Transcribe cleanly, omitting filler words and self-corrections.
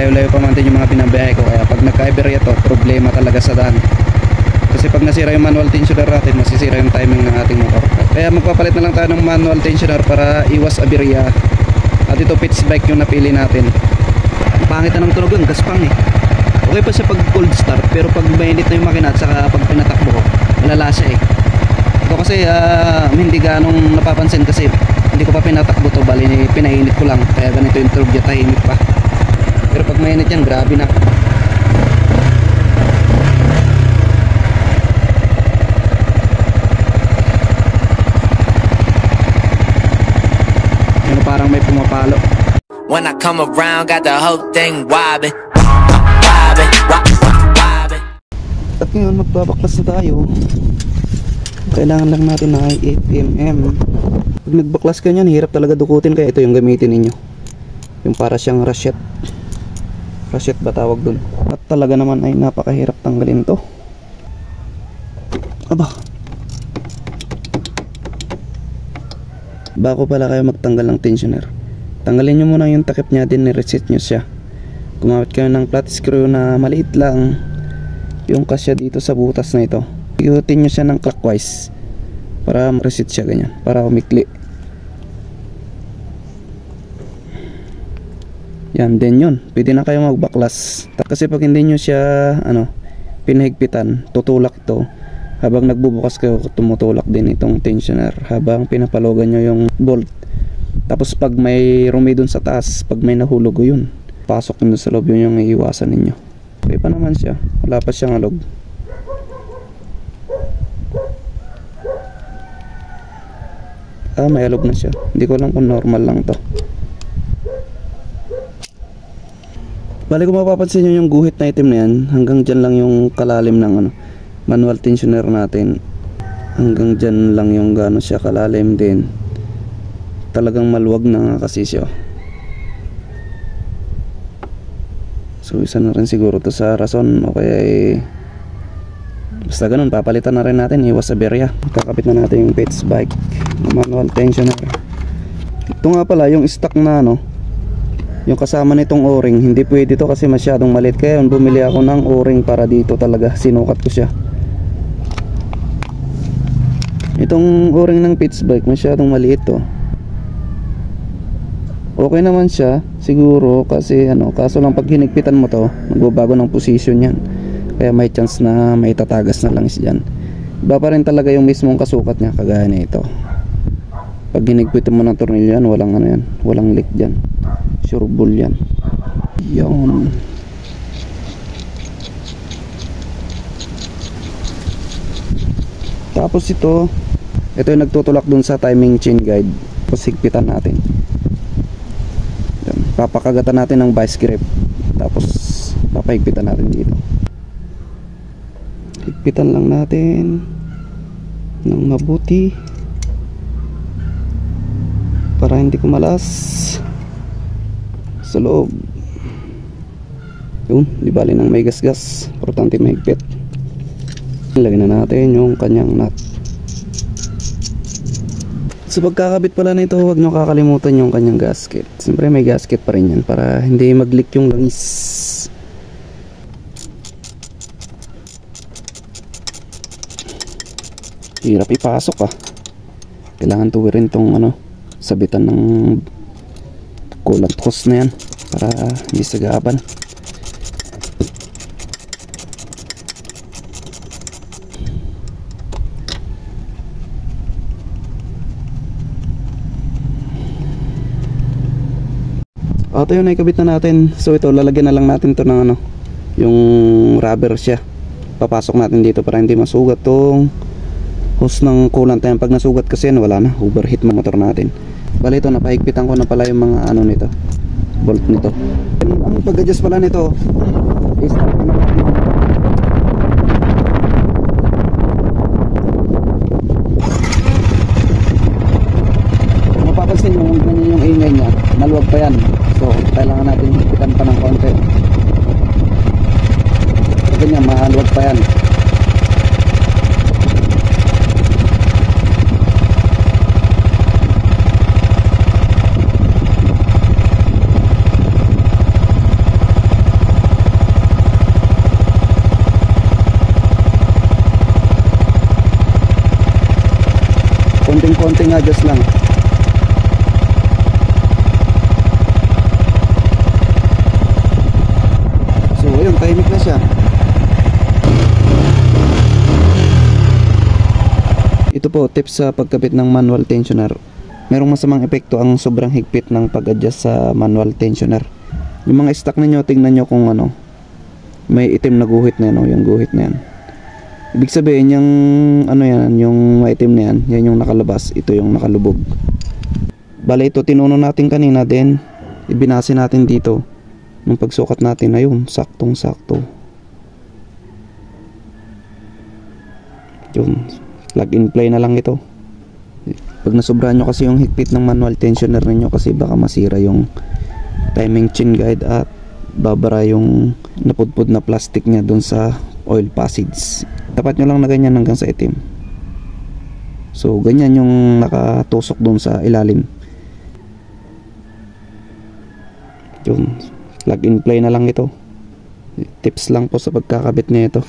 malayo-layo pa man din yung mga binabiyahe ko, kaya pag nagka-iberya to, problema talaga sa daan. Kasi pag nasira yung manual tensioner natin, masisira yung timing ng ating motor. Kaya magpapalit na lang tayo ng manual tensioner para iwas aberya. At ito pitch bike yung napili natin. Ang pangit na ng tunog yun, gaspang eh. Okay pa siya pag cold start, pero pag mainit na yung makina at saka pag pinatakbo ko, malala siya eh. Ito kasi hindi ganong napapansin kasi hindi ko pa pinatakbo to, bali pinainit ko lang, kaya ganito yung tunog niya, tahimik pa. Pero pag mainit yan, grabe na. Ano, parang may pumapalo. When I come around, got the whole thing wobbling. At ngayon magbabaklas na tayo. Kailangan lang natin na 8mm. Pag nagbaklas ka nyan, hirap talaga dukutin, kaya ito yung gamitin ninyo. Yung para siyang rachet. Rachet ba tawag dun? At talaga naman ay napakahirap tanggalin to. Aba, bago pala kayo magtanggal ng tensioner, tanggalin nyo muna yung takip nya, din ni-reset nyo siya. Gumamit kayo ng flat screw na maliit lang, yung kasya dito sa butas na ito. Ikutin nyo siya ng clockwise para ma-reset siya ganyan, para umikli. Yan, then yun, pwede na kayo magbaklas. Kasi pag hindi nyo siya pinahigpitan, tutulak to. Habang nagbubukas kayo, tumutulak din itong tensioner habang pinapalogan nyo yung bolt. Tapos pag may rumi dun sa taas, pag may nahulog yun, pasok dun sa loob, yun yung iiwasan ninyo. Okay pa naman siya, wala pa siyang alog. May alog na siya, hindi ko alam kung normal lang to. Bali, kung mapapansin nyo yung guhit na itim na yan, hanggang dyan lang yung kalalim ng manual tensioner natin. Hanggang dyan lang yung gano'n siya kalalim din. Talagang maluwag na nga kasi siya. So isa na rin siguro to sa rason, o kaya basta ganun, papalitan na rin natin, iwas aberya. Kakapit na natin yung pitch bike manual tensioner. Ito nga pala yung stock na yung kasama nitong o-ring, hindi pwede to kasi masyadong maliit, kaya bumili ako ng o-ring para dito talaga, sinukat ko siya. Itong o-ring ng pitch bike masyadong maliit to. Okay naman siya siguro kasi kaso lang pag hinigpitan mo to, magbabago ng position yan, kaya may chance na may tatagas na lang dyan. Iba pa rin talaga yung mismong kasukat niya, kagaya na ito. Pag hinigpitan mo ng tornilyo yan, walang yan, walang leak dyan, sure bull yan. Yun. Tapos ito yung nagtutulak dun sa timing chain guide. Tapos higpitan natin. Yan. Papakagatan natin ng vice grip, tapos papahigpitan natin dito. Higpitan lang natin ng mabuti para hindi kumalas sa loob. Yun, di bali nang may gasgas, importante mahigpit. Lagyan na natin yung kanyang nut. So pagkakabit pala nito, huwag nyo kakalimutan yung kanyang gasket. Siyempre may gasket pa rin yan para hindi mag-leak yung langis. Hirap ipasok kailangan tuwirin tong sabitan ng coolant hose na yan para hindi sagaban. Ito yun, naikabit na natin. So ito, lalagyan na lang natin to ng yung rubber siya. Papasok natin dito para hindi masugat tong hose ng coolant na yan. Pag nasugat kasi yan, wala na, overheat ng motor natin. Bali ito, napahigpitan ko na pala yung mga nito, bolt nito. Ang pag-adjust pala nito is mapapansin nyo yung ingay nya, maluwag pa yan. So kailangan natin higpitan pa ng konti. Ganyan, maluwag pa yan. adjust lang. So ayun, tahimik na siya. Ito po tips sa pagkabit ng manual tensioner. Merong masamang epekto ang sobrang higpit ng pag-adjust sa manual tensioner. Yung mga stock ninyo, tingnan nyo kung ano, may itim na guhit na yan, yung guhit na yan. Ibig sabihin yung ano yan, yung maitim na yan, yan yung nakalabas, ito yung nakalubog. Bale ito tinuno natin kanina, din ibinase natin dito. Nung pagsukat natin, ayun, saktong sakto. Yun, plug and play na lang ito. Pag nasobrahan nyo kasi yung higpit ng manual tensioner ninyo, kasi baka masira yung timing chain guide at babara yung napudpud na plastic niya dun sa oil passage. Tapat nyo lang na ganyan hanggang sa itim. So ganyan yung nakatusok dun sa ilalim. Yun, plug and play na lang ito. Tips lang po sa pagkakabit niya ito.